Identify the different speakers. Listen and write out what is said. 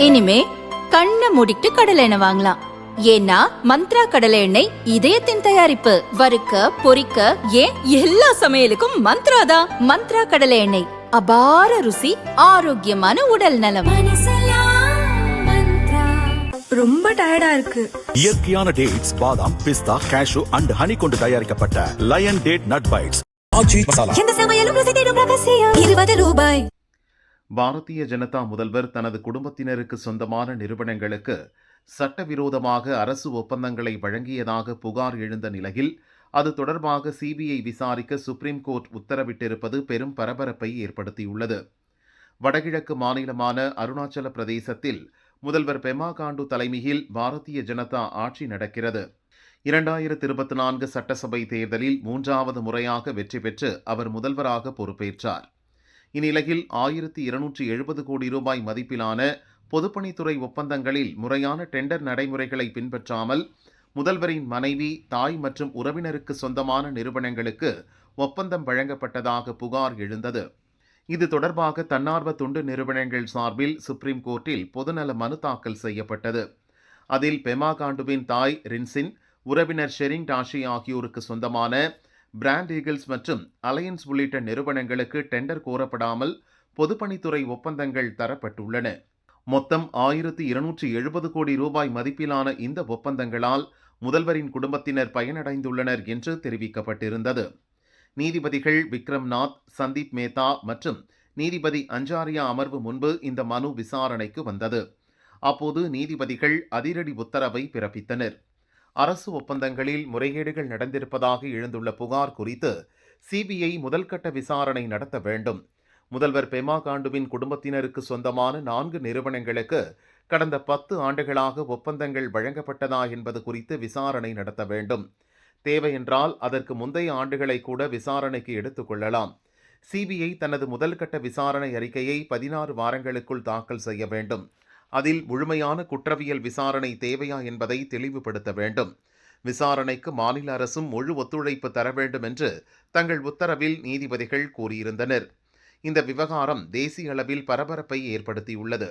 Speaker 1: இனிமே கண்ணை மூடிட்டு கடலை எண்ணெய் வாங்கலாம். ஏன்னா மந்த்ரா கடலை எண்ணெய் இதயத்தின் தயாரிப்பு. வறுக்க பொரிக்க ஏன் எல்லா சமையலுக்கும் மந்த்ரா தான். மந்த்ரா கடலை எண்ணெய், அபார ருசி, ஆரோக்கியமான உடல் நலம்.
Speaker 2: ரொம்ப டயர்டா இருக்கு.
Speaker 3: இயற்கையான டேட்ஸ், பாதாம், பிஸ்தா, கேஷு அண்ட் ஹனி கொண்டு தயாரிக்கப்பட்ட லயன் டேட் நட் பைட்ஸ்.
Speaker 2: ரூபாய்.
Speaker 4: பாரதிய ஜனதா முதல்வர் தனது குடும்பத்தினருக்கு சொந்தமான நிறுவனங்களுக்கு சட்டவிரோதமாக அரசு ஒப்பந்தங்களை வழங்கியதாக புகார் எழுந்த நிலையில் அது தொடர்பாக சிபிஐ விசாரிக்க சுப்ரீம் கோர்ட் உத்தரவிட்டிருப்பது பெரும் பரபரப்பை ஏற்படுத்தியுள்ளது. வடகிழக்கு மாநிலமான அருணாச்சல பிரதேசத்தில் முதல்வர் பெமா காண்டு தலைமையில் பாரதிய ஜனதா ஆட்சி நடக்கிறது. 2024 சட்டசபை தேர்தலில் 3வது முறையாக வெற்றி பெற்று அவர் முதல்வராக பொறுப்பேற்றார். இந்நிலையில் 1270 கோடி ரூபாய் மதிப்பிலான பொதுப்பணித்துறை ஒப்பந்தங்களில் முறையான டெண்டர் நடைமுறைகளை பின்பற்றாமல் முதல்வரின் மனைவி, தாய் மற்றும் உறவினருக்கு சொந்தமான நிறுவனங்களுக்கு ஒப்பந்தம் வழங்கப்பட்டதாக புகார் எழுந்தது. இது தொடர்பாக தன்னார்வ தொண்டு நிறுவனங்கள் சார்பில் சுப்ரீம் கோர்ட்டில் பொதுநல மனு தாக்கல் செய்யப்பட்டது. அதில் பெமா காண்டுவின் தாய் ரின்சின், உறவினர் ஷெரிங் டாஷி ஆகியோருக்கு சொந்தமான பிராண்ட் ஈகிள்ஸ் மற்றும் அலையன்ஸ் உள்ளிட்ட நிறுவனங்களுக்கு டெண்டர் கோரப்படாமல் பொதுப்பணித்துறை ஒப்பந்தங்கள் தரப்பட்டுள்ளன. மொத்தம் 1270 கோடி ரூபாய் மதிப்பிலான இந்த ஒப்பந்தங்களால் முதல்வரின் குடும்பத்தினர் பயனடைந்துள்ளனர் என்று தெரிவிக்கப்பட்டிருந்தது. நீதிபதிகள் விக்ரம்நாத், சந்தீப் மேத்தா மற்றும் நீதிபதி அஞ்சாரியா அமர்வு முன்பு இந்த மனு விசாரணைக்கு வந்தது. அப்போது நீதிபதிகள் அதிரடி உத்தரவை பிறப்பித்தனர். அரசு ஒப்பந்தங்களில் முறைகேடுகள் நடந்திருப்பதாக எழுந்துள்ள புகார் குறித்து சிபிஐ முதல்கட்ட விசாரணை நடத்த வேண்டும். முதல்வர் பெமா காண்டுவின் குடும்பத்தினருக்கு சொந்தமான 4 நிறுவனங்களுக்கு கடந்த 10 ஆண்டுகளாக ஒப்பந்தங்கள் வழங்கப்பட்டதா என்பது குறித்து விசாரணை நடத்த வேண்டும். தேவையென்றால் அதற்கு முந்தைய ஆண்டுகளை கூட விசாரணைக்கு எடுத்துக் கொள்ளலாம். சிபிஐ தனது முதல்கட்ட விசாரணை அறிக்கையை 16 வாரங்களுக்குள் தாக்கல் செய்ய வேண்டும். அதில் முழுமையான குற்றவியல் விசாரணை தேவையா என்பதை தெளிவுபடுத்த வேண்டும். விசாரணைக்கு மாநில அரசும் முழு ஒத்துழைப்பு தர வேண்டும் என்று தங்கள் உத்தரவில் நீதிபதிகள் கூறியிருந்தனர். இந்த விவகாரம் தேசிய அளவில் பரபரப்பை ஏற்படுத்தியுள்ளது.